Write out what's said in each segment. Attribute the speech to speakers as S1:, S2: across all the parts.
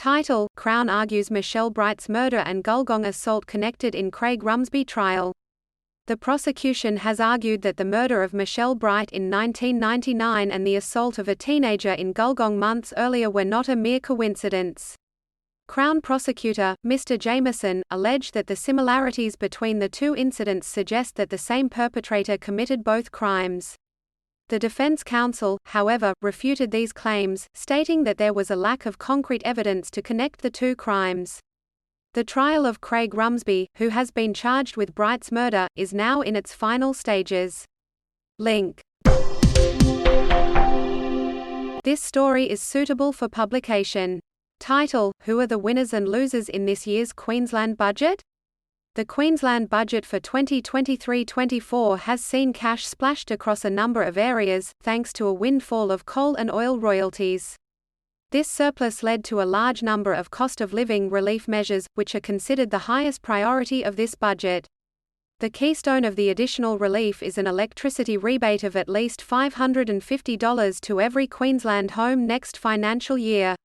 S1: Title: Crown argues Michelle Bright's murder and Gulgong assault connected in Craig Rumsby trial. The prosecution has argued that the murder of Michelle Bright in 1999 and the assault of a teenager in Gulgong months earlier were not a mere coincidence. Crown prosecutor, Mr. Jameson, alleged that the similarities between the two incidents suggest that the same perpetrator committed both crimes. The defense counsel, however, refuted these claims, stating that there was a lack of concrete evidence to connect the two crimes. The trial of Craig Rumsby, who has been charged with Bright's murder, is now in its final stages. Link. This story is suitable for publication. Title: Who are the winners and losers in this year's Queensland budget? The Queensland budget for 2023-24 has seen cash splashed across a number of areas, thanks to a windfall of coal and oil royalties. This surplus led to a large number of cost-of-living relief measures, which are considered the highest priority of this budget. The keystone of the additional relief is an electricity rebate of at least $550 to every Queensland home next financial year.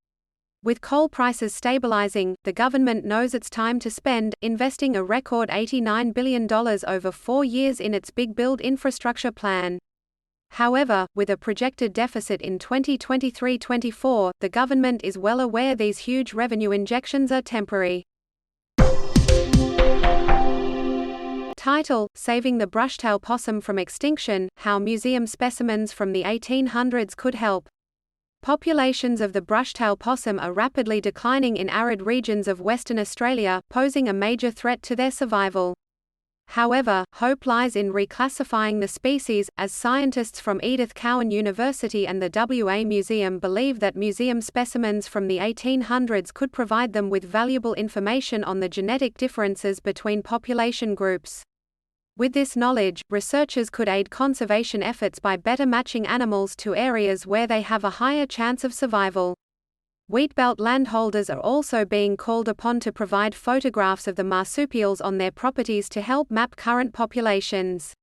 S1: With coal prices stabilising, the government knows it's time to spend, investing a record $89 billion over 4 years in its Big Build infrastructure plan. However, with a projected deficit in 2023-24, the government is well aware these huge revenue injections are temporary. Title: Saving the brushtail possum from extinction, How Museum Specimens from the 1800s Could Help. Populations of the brushtail possum are rapidly declining in arid regions of Western Australia, posing a major threat to their survival. However, hope lies in reclassifying the species, as scientists from Edith Cowan University and the WA Museum believe that museum specimens from the 1800s could provide them with valuable information on the genetic differences between population groups. With this knowledge, researchers could aid conservation efforts by better matching animals to areas where they have a higher chance of survival. Wheatbelt landholders are also being called upon to provide photographs of the marsupials on their properties to help map current populations.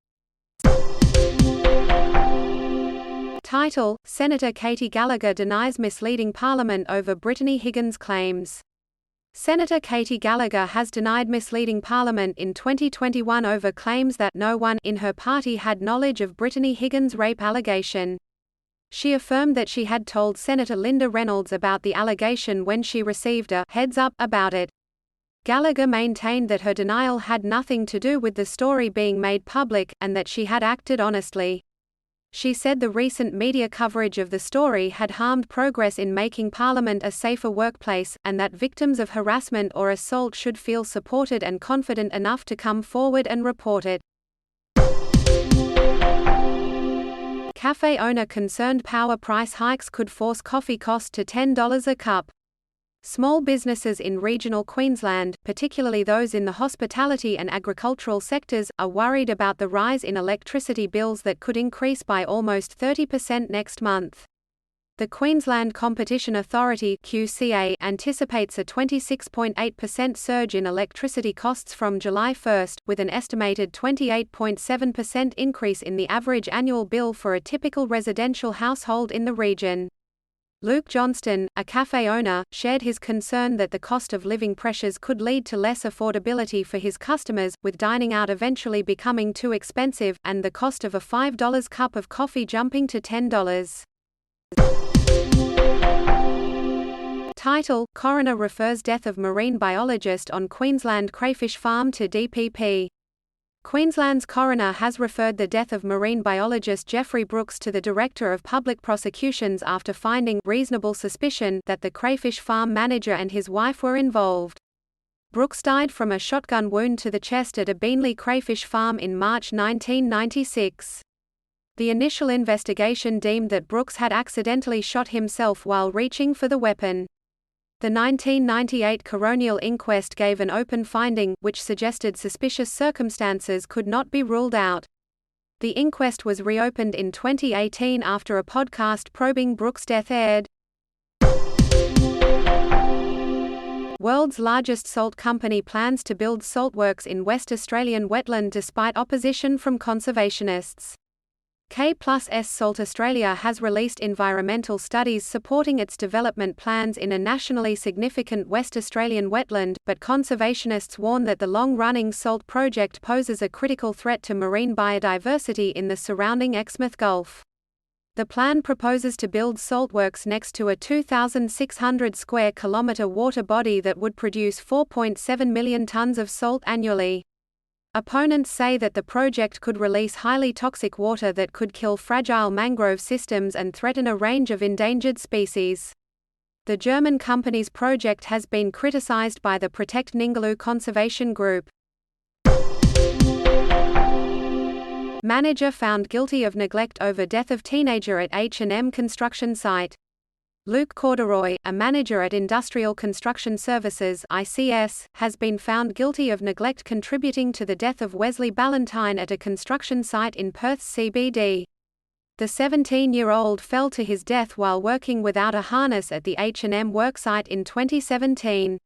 S1: Title: Senator Katy Gallagher denies misleading Parliament over Brittany Higgins claims. Senator Katy Gallagher has denied misleading Parliament in 2021 over claims that no one in her party had knowledge of Brittany Higgins' rape allegation. She affirmed that she had told Senator Linda Reynolds about the allegation when she received a heads-up about it. Gallagher maintained that her denial had nothing to do with the story being made public, and that she had acted honestly. She said the recent media coverage of the story had harmed progress in making Parliament a safer workplace, and that victims of harassment or assault should feel supported and confident enough to come forward and report it. Cafe owner concerned power price hikes could force coffee cost to $10 a cup. Small businesses in regional Queensland, particularly those in the hospitality and agricultural sectors, are worried about the rise in electricity bills that could increase by almost 30% next month. The Queensland Competition Authority (QCA) anticipates a 26.8% surge in electricity costs from July 1, with an estimated 28.7% increase in the average annual bill for a typical residential household in the region. Luke Johnston, a cafe owner, shared his concern that the cost of living pressures could lead to less affordability for his customers, with dining out eventually becoming too expensive, and the cost of a $5 cup of coffee jumping to $10. Title: Coroner refers death of marine biologist on Queensland crayfish farm to DPP. Queensland's coroner has referred the death of marine biologist Jeffrey Brooks to the Director of Public Prosecutions after finding reasonable suspicion that the crayfish farm manager and his wife were involved. Brooks died from a shotgun wound to the chest at a Beenleigh crayfish farm in March 1996. The initial investigation deemed that Brooks had accidentally shot himself while reaching for the weapon. The 1998 coronial inquest gave an open finding, which suggested suspicious circumstances could not be ruled out. The inquest was reopened in 2018 after a podcast probing Brooks' death aired. World's largest salt company plans to build saltworks in West Australian wetland despite opposition from conservationists. K+S Salt Australia has released environmental studies supporting its development plans in a nationally significant West Australian wetland, but conservationists warn that the long-running salt project poses a critical threat to marine biodiversity in the surrounding Exmouth Gulf. The plan proposes to build saltworks next to a 2,600 square kilometre water body that would produce 4.7 million tonnes of salt annually. Opponents say that the project could release highly toxic water that could kill fragile mangrove systems and threaten a range of endangered species. The German company's project has been criticized by the Protect Ningaloo Conservation Group. Manager found guilty of neglect over death of teenager at H&M construction site. Luke Corduroy, a manager at Industrial Construction Services (ICS), has been found guilty of neglect contributing to the death of Wesley Ballantyne at a construction site in Perth's CBD. The 17-year-old fell to his death while working without a harness at the H&M worksite in 2017.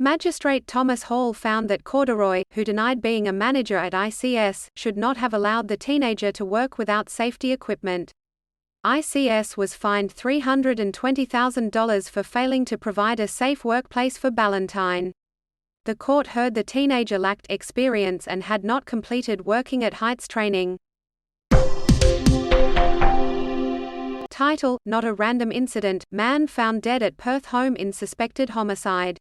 S1: Magistrate Thomas Hall found that Corduroy, who denied being a manager at ICS, should not have allowed the teenager to work without safety equipment. ICS was fined $320,000 for failing to provide a safe workplace for Ballantyne. The court heard the teenager lacked experience and had not completed working at heights training. Title: Not a random incident, man found dead at Perth home in suspected homicide.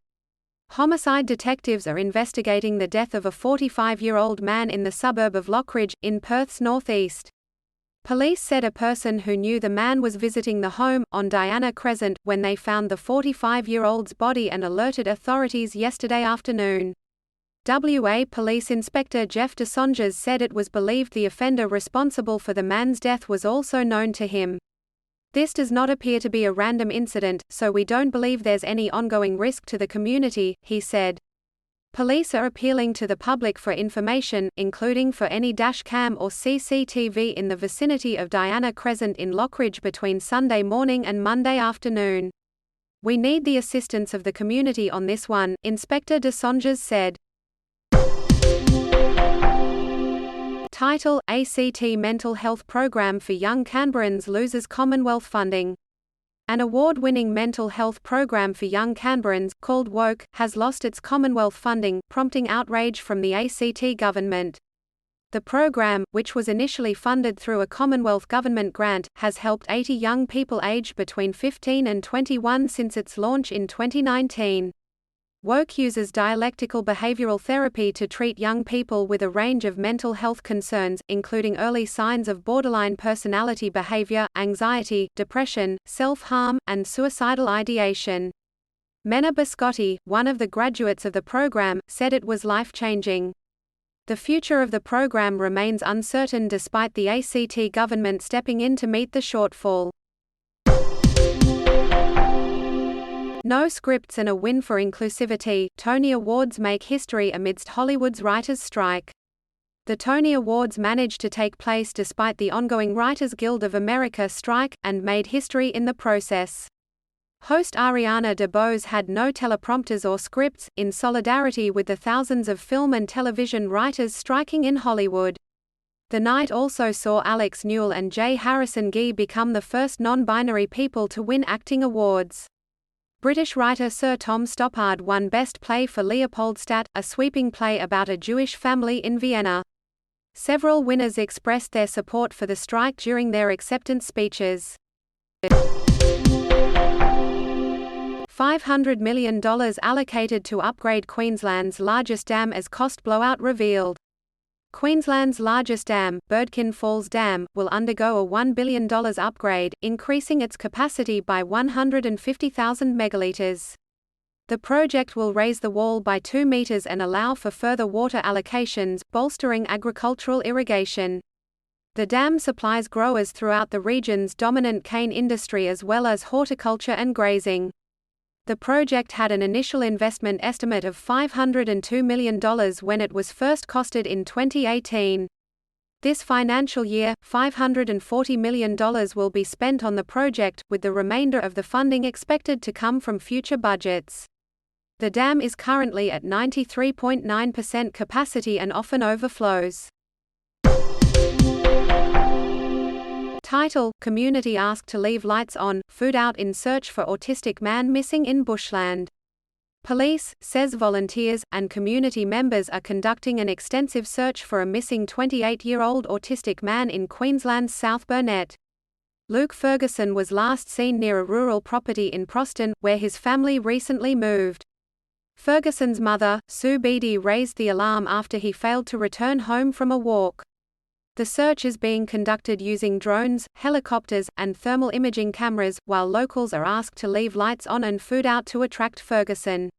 S1: Homicide detectives are investigating the death of a 45-year-old man in the suburb of Lockridge, in Perth's northeast. Police said a person who knew the man was visiting the home, on Diana Crescent, when they found the 45-year-old's body and alerted authorities yesterday afternoon. WA Police Inspector Jeff DeSonges said it was believed the offender responsible for the man's death was also known to him. This does not appear to be a random incident, so we don't believe there's any ongoing risk to the community, he said. Police are appealing to the public for information, including for any dash cam or CCTV in the vicinity of Diana Crescent in Lockridge between Sunday morning and Monday afternoon. We need the assistance of the community on this one, Inspector DeSonges said. Title: ACT Mental Health Program for Young Canberrans loses Commonwealth funding. An award-winning mental health program for young Canberrans, called WOKE, has lost its Commonwealth funding, prompting outrage from the ACT government. The program, which was initially funded through a Commonwealth government grant, has helped 80 young people aged between 15 and 21 since its launch in 2019. WOKE uses dialectical behavioral therapy to treat young people with a range of mental health concerns, including early signs of borderline personality behavior, anxiety, depression, self-harm, and suicidal ideation. Mena Biscotti, one of the graduates of the program, said it was life-changing. The future of the program remains uncertain despite the ACT government stepping in to meet the shortfall. No scripts and a win for inclusivity, Tony Awards make history amidst Hollywood's writers' strike. The Tony Awards managed to take place despite the ongoing Writers Guild of America strike, and made history in the process. Host Ariana DeBose had no teleprompters or scripts, in solidarity with the thousands of film and television writers striking in Hollywood. The night also saw Alex Newell and J. Harrison Ghee become the first non-binary people to win acting awards. British writer Sir Tom Stoppard won Best Play for Leopoldstadt, a sweeping play about a Jewish family in Vienna. Several winners expressed their support for the strike during their acceptance speeches. $500 million allocated to upgrade Queensland's largest dam as cost blowout revealed. Queensland's largest dam, Birdkin Falls Dam, will undergo a $1 billion upgrade, increasing its capacity by 150,000 megalitres. The project will raise the wall by 2 meters and allow for further water allocations, bolstering agricultural irrigation. The dam supplies growers throughout the region's dominant cane industry as well as horticulture and grazing. The project had an initial investment estimate of $502 million when it was first costed in 2018. This financial year, $540 million will be spent on the project, with the remainder of the funding expected to come from future budgets. The dam is currently at 93.9% capacity and often overflows. Title: Community asked to leave lights on, food out in search for autistic man missing in bushland. Police, says volunteers, and community members are conducting an extensive search for a missing 28-year-old autistic man in Queensland's South Burnett. Luke Ferguson was last seen near a rural property in Proston, where his family recently moved. Ferguson's mother, Sue Beattie, raised the alarm after he failed to return home from a walk. The search is being conducted using drones, helicopters, and thermal imaging cameras, while locals are asked to leave lights on and food out to attract Ferguson.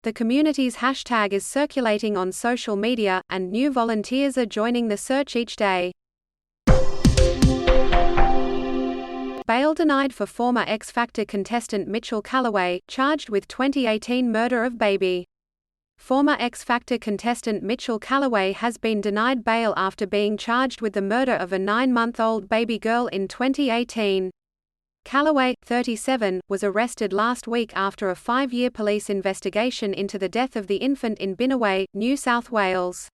S1: The community's hashtag is circulating on social media, and new volunteers are joining the search each day. Bail denied for former X Factor contestant Mitchell Callaway, charged with 2018 murder of baby. Former X Factor contestant Mitchell Callaway has been denied bail after being charged with the murder of a 9-month-old baby girl in 2018. Callaway, 37, was arrested last week after a 5-year police investigation into the death of the infant in Binnaway, New South Wales.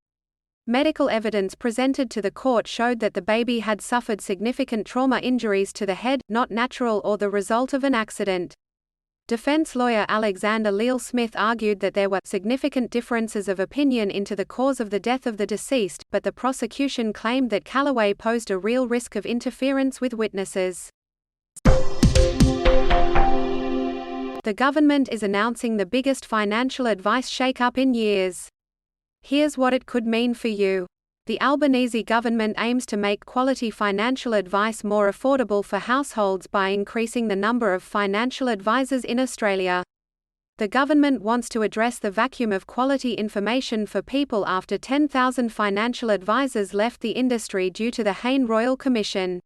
S1: Medical evidence presented to the court showed that the baby had suffered significant trauma injuries to the head, not natural or the result of an accident. Defense lawyer Alexander Leal Smith argued that there were significant differences of opinion into the cause of the death of the deceased, but the prosecution claimed that Callaway posed a real risk of interference with witnesses. The government is announcing the biggest financial advice shake-up in years. Here's what it could mean for you. The Albanese government aims to make quality financial advice more affordable for households by increasing the number of financial advisors in Australia. The government wants to address the vacuum of quality information for people after 10,000 financial advisors left the industry due to the Hayne Royal Commission.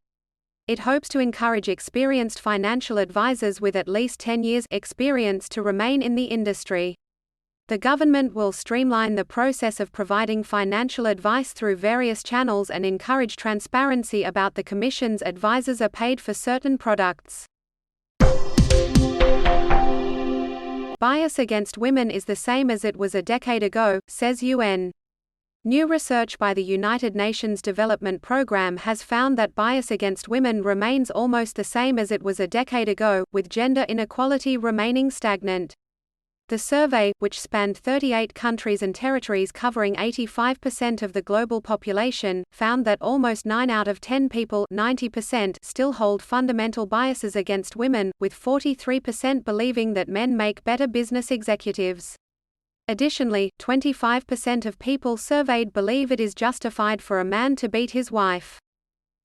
S1: It hopes to encourage experienced financial advisors with at least 10 years' experience to remain in the industry. The government will streamline the process of providing financial advice through various channels and encourage transparency about the Commission's advisors are paid for certain products. Bias against women is the same as it was a decade ago, says UN. New research by the United Nations Development Programme has found that bias against women remains almost the same as it was a decade ago, with gender inequality remaining stagnant. The survey, which spanned 38 countries and territories covering 85% of the global population, found that almost 9 out of 10 people, 90%, still hold fundamental biases against women, with 43% believing that men make better business executives. Additionally, 25% of people surveyed believe it is justified for a man to beat his wife.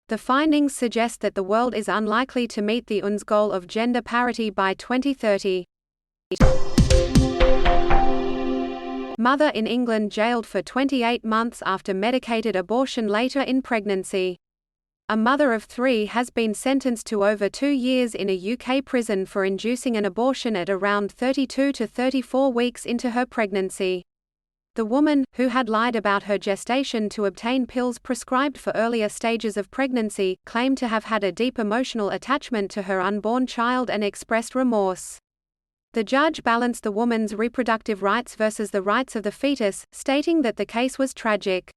S1: The findings suggest that the world is unlikely to meet the UN's goal of gender parity by 2030. Mother in England jailed for 28 months after medicated abortion later in pregnancy. A mother of 3 has been sentenced to over 2 years in a UK prison for inducing an abortion at around 32 to 34 weeks into her pregnancy. The woman, who had lied about her gestation to obtain pills prescribed for earlier stages of pregnancy, claimed to have had a deep emotional attachment to her unborn child and expressed remorse. The judge balanced the woman's reproductive rights versus the rights of the fetus, stating that the case was tragic.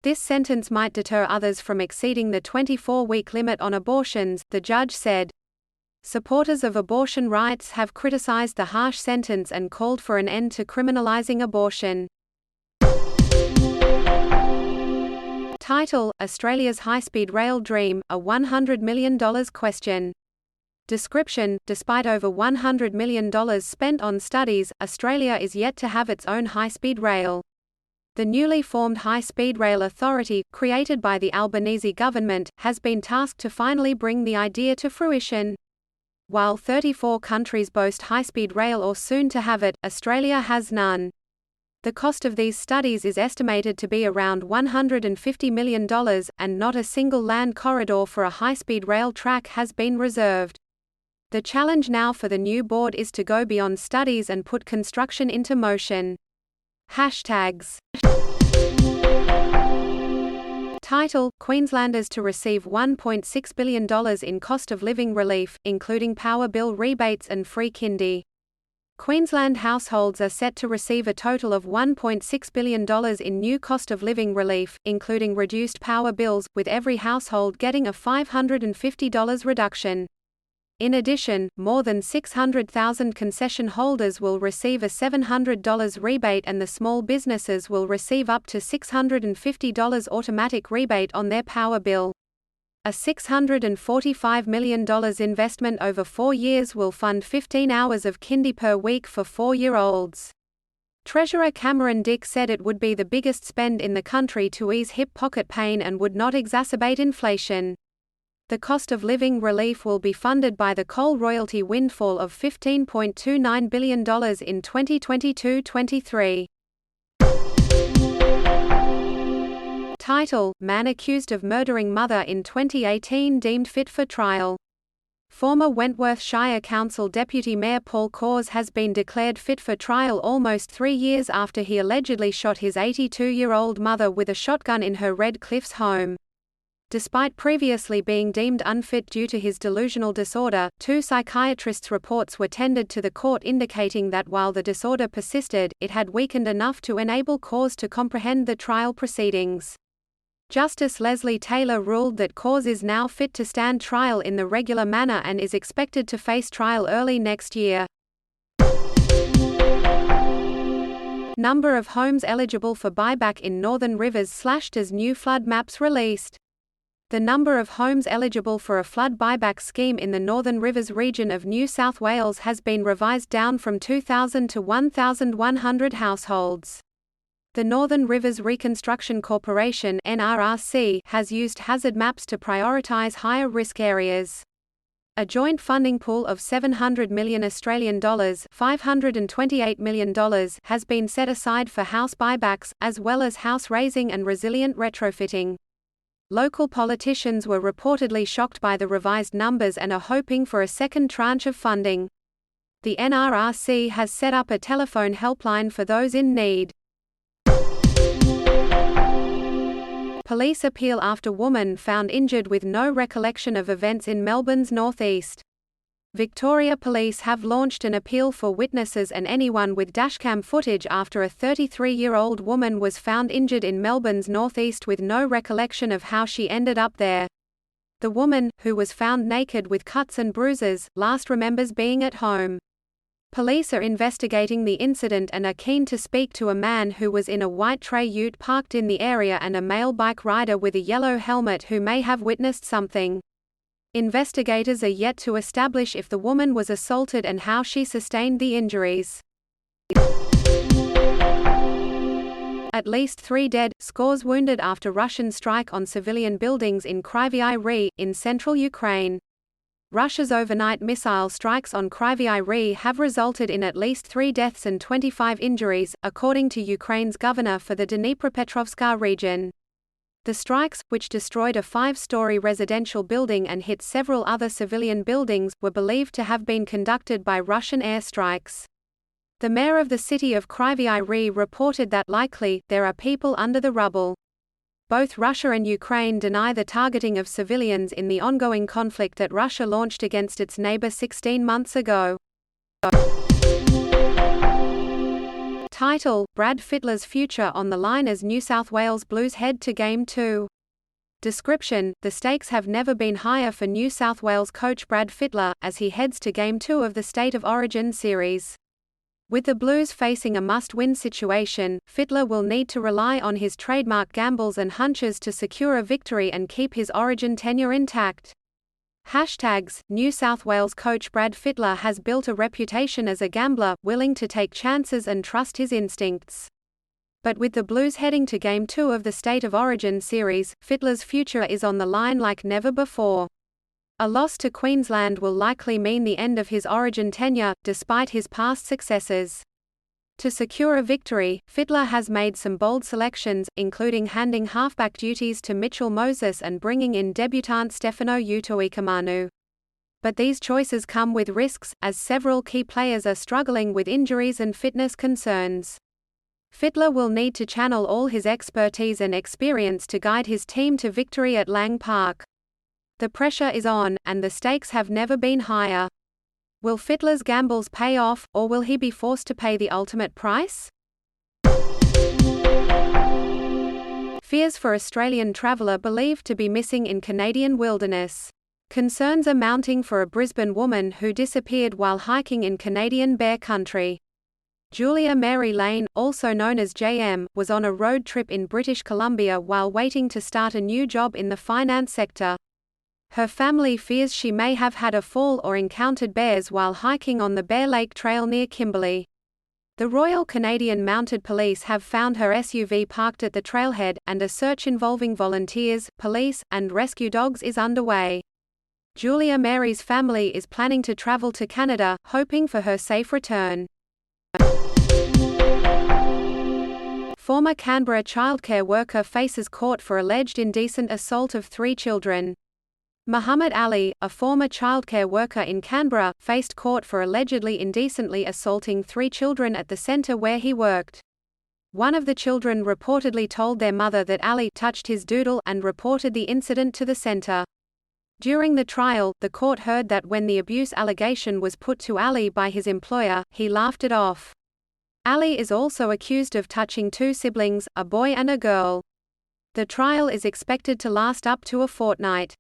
S1: This sentence might deter others from exceeding the 24-week limit on abortions, the judge said. Supporters of abortion rights have criticized the harsh sentence and called for an end to criminalizing abortion. Title: Australia's high-speed rail dream, a $100 million question. Description: despite over $100 million spent on studies, Australia is yet to have its own high-speed rail. The newly formed High-Speed Rail Authority, created by the Albanese government, has been tasked to finally bring the idea to fruition. While 34 countries boast high-speed rail or soon to have it, Australia has none. The cost of these studies is estimated to be around $150 million, and not a single land corridor for a high-speed rail track has been reserved. The challenge now for the new board is to go beyond studies and put construction into motion. Hashtags. Title: Queenslanders to receive $1.6 billion in cost of living relief, including power bill rebates and free kindy. Queensland households are set to receive a total of $1.6 billion in new cost of living relief, including reduced power bills, with every household getting a $550 reduction. In addition, more than 600,000 concession holders will receive a $700 rebate and the small businesses will receive up to $650 automatic rebate on their power bill. A $645 million investment over 4 years will fund 15 hours of kindy per week for 4-year-olds. Treasurer Cameron Dick said it would be the biggest spend in the country to ease hip pocket pain and would not exacerbate inflation. The cost of living relief will be funded by the coal royalty windfall of $15.29 billion in 2022-23. Title: Man accused of murdering mother in 2018 deemed fit for trial. Former Wentworth Shire Council Deputy Mayor Paul Coors has been declared fit for trial almost 3 years after he allegedly shot his 82-year-old mother with a shotgun in her Red Cliffs home. Despite previously being deemed unfit due to his delusional disorder, 2 psychiatrists' reports were tendered to the court indicating that while the disorder persisted, it had weakened enough to enable Coors to comprehend the trial proceedings. Justice Leslie Taylor ruled that Coors is now fit to stand trial in the regular manner and is expected to face trial early next year. Number of homes eligible for buyback in Northern Rivers slashed as new flood maps released. The number of homes eligible for a flood buyback scheme in the Northern Rivers region of New South Wales has been revised down from 2,000 to 1,100 households. The Northern Rivers Reconstruction Corporation (NRRC) has used hazard maps to prioritise higher risk areas. A joint funding pool of $700 million $528 million has been set aside for house buybacks, as well as house raising and resilient retrofitting. Local politicians were reportedly shocked by the revised numbers and are hoping for a second tranche of funding. The NRRC has set up a telephone helpline for those in need. Police appeal after woman found injured with no recollection of events in Melbourne's northeast. Victoria Police have launched an appeal for witnesses and anyone with dashcam footage after a 33-year-old woman was found injured in Melbourne's northeast with no recollection of how she ended up there. The woman, who was found naked with cuts and bruises, last remembers being at home. Police are investigating the incident and are keen to speak to a man who was in a white Trey ute parked in the area and a male bike rider with a yellow helmet who may have witnessed something. Investigators are yet to establish if the woman was assaulted and how she sustained the injuries. At least 3 dead, scores wounded after Russian strike on civilian buildings in Kryvyi Rih, in central Ukraine. Russia's overnight missile strikes on Kryvyi Rih have resulted in at least 3 deaths and 25 injuries, according to Ukraine's governor for the Dnipropetrovsk region. The strikes, which destroyed a 5-story residential building and hit several other civilian buildings, were believed to have been conducted by Russian airstrikes. The mayor of the city of Kryvyi Rih reported that likely, there are people under the rubble. Both Russia and Ukraine deny the targeting of civilians in the ongoing conflict that Russia launched against its neighbor 16 months ago. Title: Brad Fittler's future on the line as New South Wales Blues head to Game 2. Description: the stakes have never been higher for New South Wales coach Brad Fittler, as he heads to Game 2 of the State of Origin series. With the Blues facing a must-win situation, Fittler will need to rely on his trademark gambles and hunches to secure a victory and keep his Origin tenure intact. Hashtags: New South Wales coach Brad Fittler has built a reputation as a gambler, willing to take chances and trust his instincts. But with the Blues heading to Game 2 of the State of Origin series, Fittler's future is on the line like never before. A loss to Queensland will likely mean the end of his Origin tenure, despite his past successes. To secure a victory, Fittler has made some bold selections, including handing halfback duties to Mitchell Moses and bringing in debutant Stefano Utoikamanu. But these choices come with risks, as several key players are struggling with injuries and fitness concerns. Fittler will need to channel all his expertise and experience to guide his team to victory at Lang Park. The pressure is on, and the stakes have never been higher. Will Fittler's gambles pay off, or will he be forced to pay the ultimate price? Fears for Australian traveller believed to be missing in Canadian wilderness. Concerns are mounting for a Brisbane woman who disappeared while hiking in Canadian Bear Country. Julia Mary Lane, also known as JM, was on a road trip in British Columbia while waiting to start a new job in the finance sector. Her family fears she may have had a fall or encountered bears while hiking on the Bear Lake Trail near Kimberley. The Royal Canadian Mounted Police have found her SUV parked at the trailhead, and a search involving volunteers, police, and rescue dogs is underway. Julia Mary's family is planning to travel to Canada, hoping for her safe return. Former Canberra childcare worker faces court for alleged indecent assault of 3 children. Muhammad Ali, a former childcare worker in Canberra, faced court for allegedly indecently assaulting 3 children at the centre where he worked. One of the children reportedly told their mother that Ali touched his doodle and reported the incident to the centre. During the trial, the court heard that when the abuse allegation was put to Ali by his employer, he laughed it off. Ali is also accused of touching 2 siblings, a boy and a girl. The trial is expected to last up to a fortnight.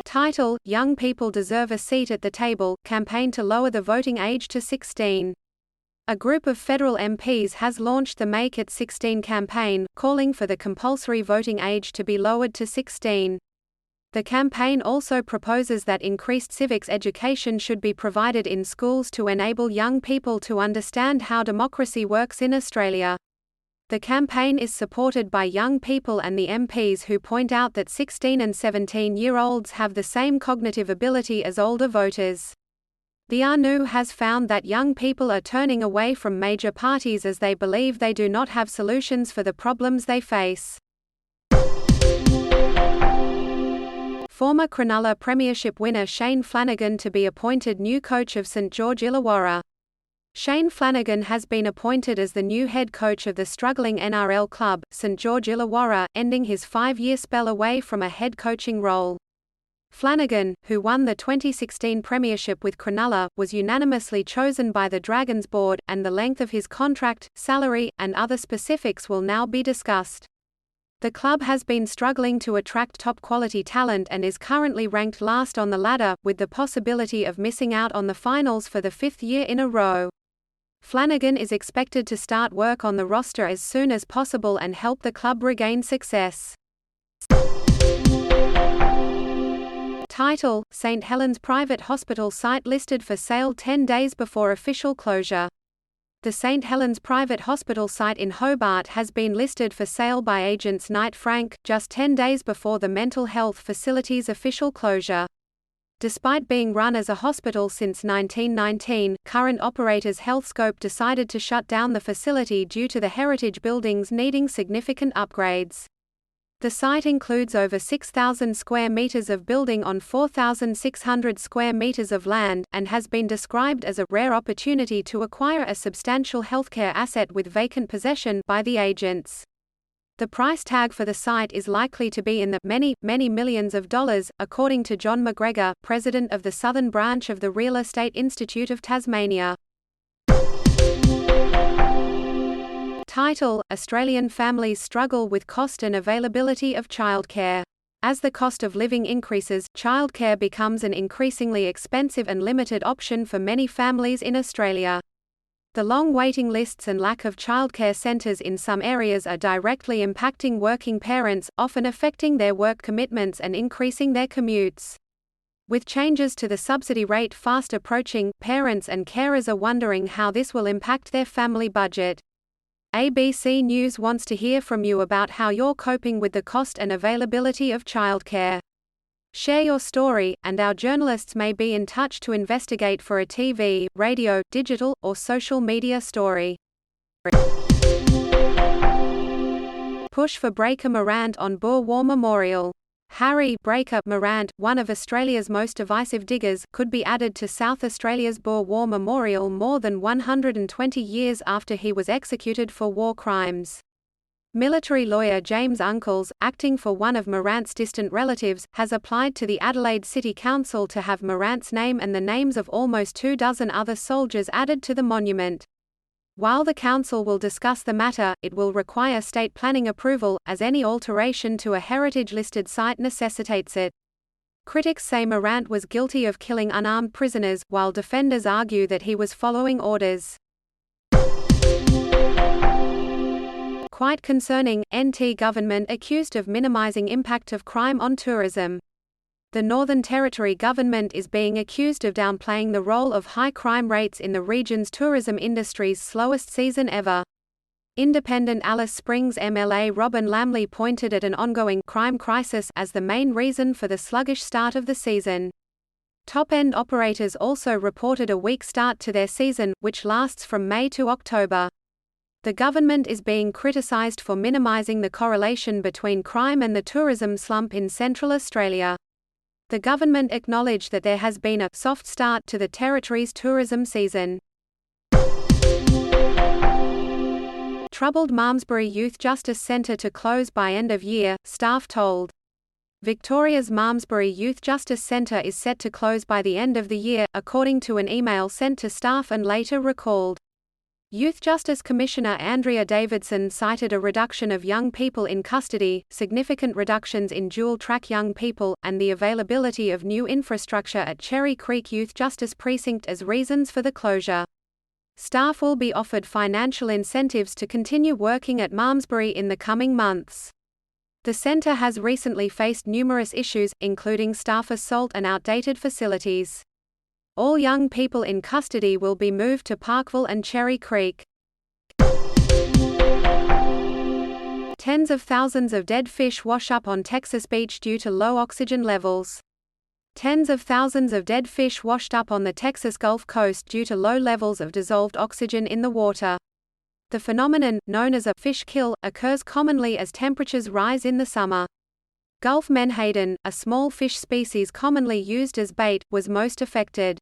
S1: Title: Young People Deserve a Seat at the Table, campaign to lower the voting age to 16. A group of federal MPs has launched the Make It 16 campaign, calling for the compulsory voting age to be lowered to 16. The campaign also proposes that increased civics education should be provided in schools to enable young people to understand how democracy works in Australia. The campaign is supported by young people and the MPs who point out that 16 and 17-year-olds have the same cognitive ability as older voters. The ANU has found that young people are turning away from major parties as they believe they do not have solutions for the problems they face. Former Cronulla Premiership winner Shane Flanagan to be appointed new coach of St George Illawarra. Shane Flanagan has been appointed as the new head coach of the struggling NRL club, St George Illawarra, ending his 5-year spell away from a head coaching role. Flanagan, who won the 2016 premiership with Cronulla, was unanimously chosen by the Dragons board, and the length of his contract, salary, and other specifics will now be discussed. The club has been struggling to attract top-quality talent and is currently ranked last on the ladder, with the possibility of missing out on the finals for the 5th year in a row. Flanagan is expected to start work on the roster as soon as possible and help the club regain success. Title: St Helens Private Hospital site listed for sale 10 days before official closure. The St Helens Private Hospital site in Hobart has been listed for sale by agents Knight Frank, just 10 days before the mental health facility's official closure. Despite being run as a hospital since 1919, current operators Healthscope decided to shut down the facility due to the heritage buildings needing significant upgrades. The site includes over 6,000 square meters of building on 4,600 square meters of land, and has been described as a rare opportunity to acquire a substantial healthcare asset with vacant possession by the agents. The price tag for the site is likely to be in the many millions of dollars, according to John McGregor, president of the Southern Branch of the Real Estate Institute of Tasmania. Title: Australian families struggle with cost and availability of childcare. As the cost of living increases, childcare becomes an increasingly expensive and limited option for many families in Australia. The long waiting lists and lack of childcare centres in some areas are directly impacting working parents, often affecting their work commitments and increasing their commutes. With changes to the subsidy rate fast approaching, parents and carers are wondering how this will impact their family budget. ABC News wants to hear from you about how you're coping with the cost and availability of childcare. Share your story, and our journalists may be in touch to investigate for a TV, radio, digital, or social media story. Push for Breaker Morant on Boer War Memorial. Harry Breaker Morant, one of Australia's most divisive diggers, could be added to South Australia's Boer War Memorial more than 120 years after he was executed for war crimes. Military lawyer James Uncles, acting for one of Morant's distant relatives, has applied to the Adelaide City Council to have Morant's name and the names of almost 24 other soldiers added to the monument. While the council will discuss the matter, it will require state planning approval, as any alteration to a heritage-listed site necessitates it. Critics say Morant was guilty of killing unarmed prisoners, while defenders argue that he was following orders. Quite concerning, NT government accused of minimising impact of crime on tourism. The Northern Territory government is being accused of downplaying the role of high crime rates in the region's tourism industry's slowest season ever. Independent Alice Springs MLA Robin Lamley pointed at an ongoing crime crisis as the main reason for the sluggish start of the season. Top-end operators also reported a weak start to their season, which lasts from May to October. The government is being criticised for minimising the correlation between crime and the tourism slump in Central Australia. The government acknowledged that there has been a soft start to the territory's tourism season. Troubled Malmesbury Youth Justice Centre to close by end of year, staff told. Victoria's Malmesbury Youth Justice Centre is set to close by the end of the year, according to an email sent to staff and later recalled. Youth Justice Commissioner Andrea Davidson cited a reduction of young people in custody, significant reductions in dual-track young people, and the availability of new infrastructure at Cherry Creek Youth Justice Precinct as reasons for the closure. Staff will be offered financial incentives to continue working at Malmesbury in the coming months. The centre has recently faced numerous issues, including staff assault and outdated facilities. All young people in custody will be moved to Parkville and Cherry Creek. Tens of thousands of dead fish wash up on Texas beach due to low oxygen levels. Tens of thousands of dead fish washed up on the Texas Gulf Coast due to low levels of dissolved oxygen in the water. The phenomenon, known as a fish kill, occurs commonly as temperatures rise in the summer. Gulf menhaden, a small fish species commonly used as bait, was most affected.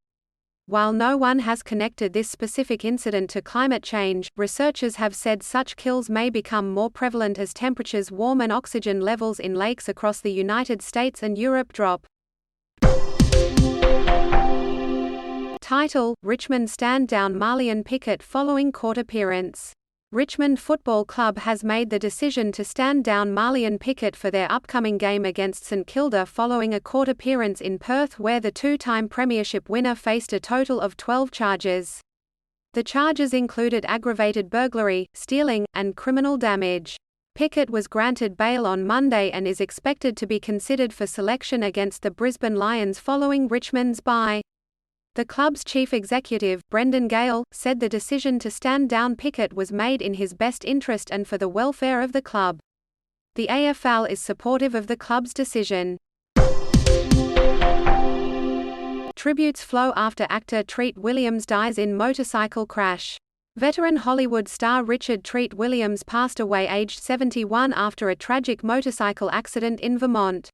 S1: While no one has connected this specific incident to climate change, researchers have said such kills may become more prevalent as temperatures warm and oxygen levels in lakes across the United States and Europe drop. Title: Richmond stand down Marleyan Pickett following court appearance. Richmond Football Club has made the decision to stand down Marleyan Pickett for their upcoming game against St Kilda following a court appearance in Perth where the two-time premiership winner faced a total of 12 charges. The charges included aggravated burglary, stealing, and criminal damage. Pickett was granted bail on Monday and is expected to be considered for selection against the Brisbane Lions following Richmond's bye. The club's chief executive, Brendan Gale, said the decision to stand down Pickett was made in his best interest and for the welfare of the club. The AFL is supportive of the club's decision. Tributes flow after actor Treat Williams dies in motorcycle crash. Veteran Hollywood star Richard Treat Williams passed away aged 71 after a tragic motorcycle accident in Vermont.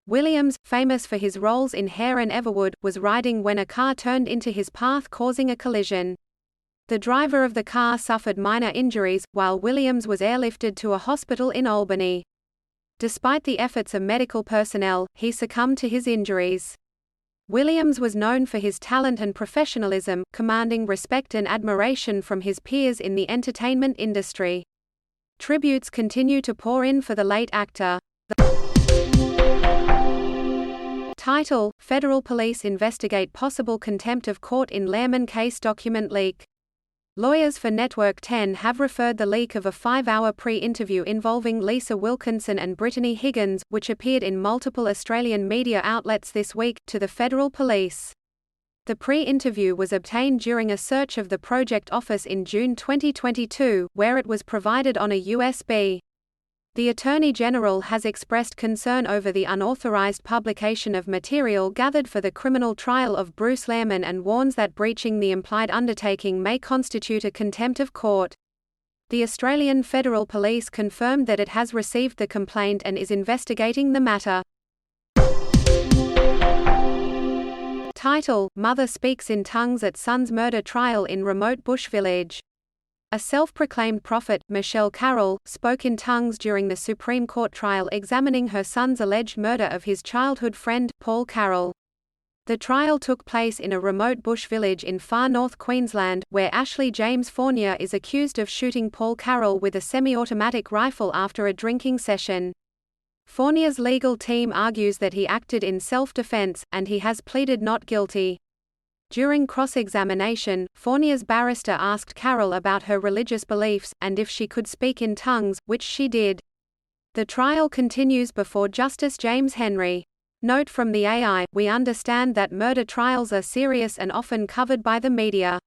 S1: Williams, famous for his roles in Hair and Everwood, was riding when a car turned into his path causing a collision. The driver of the car suffered minor injuries, while Williams was airlifted to a hospital in Albany. Despite the efforts of medical personnel, he succumbed to his injuries. Williams was known for his talent and professionalism, commanding respect and admiration from his peers in the entertainment industry. Tributes continue to pour in for the late actor. Title: Federal Police investigate possible contempt of court in Lehrman case document leak. Lawyers for Network 10 have referred the leak of a 5-hour pre-interview involving Lisa Wilkinson and Brittany Higgins, which appeared in multiple Australian media outlets this week, to the federal police. The pre-interview was obtained during a search of the project office in June 2022, where it was provided on a USB. The Attorney General has expressed concern over the unauthorized publication of material gathered for the criminal trial of Bruce Lehrman and warns that breaching the implied undertaking may constitute a contempt of court. The Australian Federal Police confirmed that it has received the complaint and is investigating the matter. Title: Mother speaks in tongues at son's murder trial in remote bush village. A self-proclaimed prophet, Michelle Carroll, spoke in tongues during the Supreme Court trial examining her son's alleged murder of his childhood friend, Paul Carroll. The trial took place in a remote bush village in far north Queensland, where Ashley James Fournier is accused of shooting Paul Carroll with a semi-automatic rifle after a drinking session. Fournier's legal team argues that he acted in self-defense, and he has pleaded not guilty. During cross-examination, Fournier's barrister asked Carroll about her religious beliefs, and if she could speak in tongues, which she did. The trial continues before Justice James Henry. Note from the AI, we understand that murder trials are serious and often covered by the media.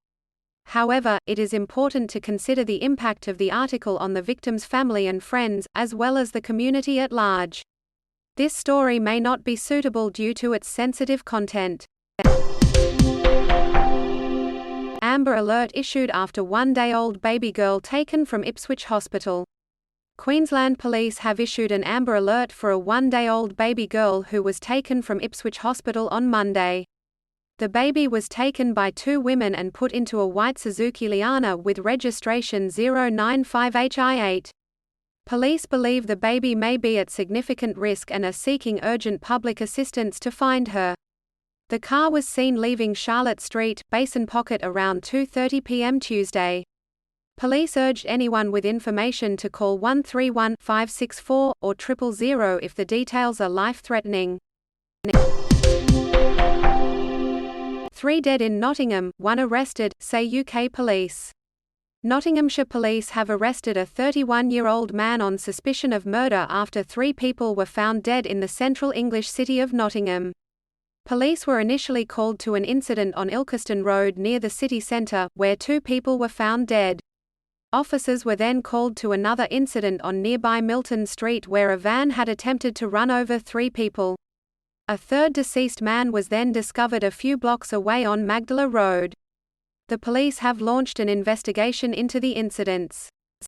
S1: However, it is important to consider the impact of the article on the victim's family and friends, as well as the community at large. This story may not be suitable due to its sensitive content. Amber Alert issued after one-day-old baby girl taken from Ipswich Hospital. Queensland Police have issued an Amber Alert for a one-day-old baby girl who was taken from Ipswich Hospital on Monday. The baby was taken by two women and put into a white Suzuki Liana with registration 095HI8. Police believe the baby may be at significant risk and are seeking urgent public assistance to find her. The car was seen leaving Charlotte Street, Basin Pocket around 2:30 p.m. Tuesday. Police urged anyone with information to call 131 564 or 000 if the details are life-threatening. 3 dead in Nottingham, 1 arrested, say UK police. Nottinghamshire police have arrested a 31-year-old man on suspicion of murder after 3 people were found dead in the central English city of Nottingham. Police were initially called to an incident on Ilkeston Road near the city centre, where 2 people were found dead. Officers were then called to another incident on nearby Milton Street where a van had attempted to run over 3 people. A third deceased man was then discovered a few blocks away on Magdala Road. The police have launched an investigation into the incidents.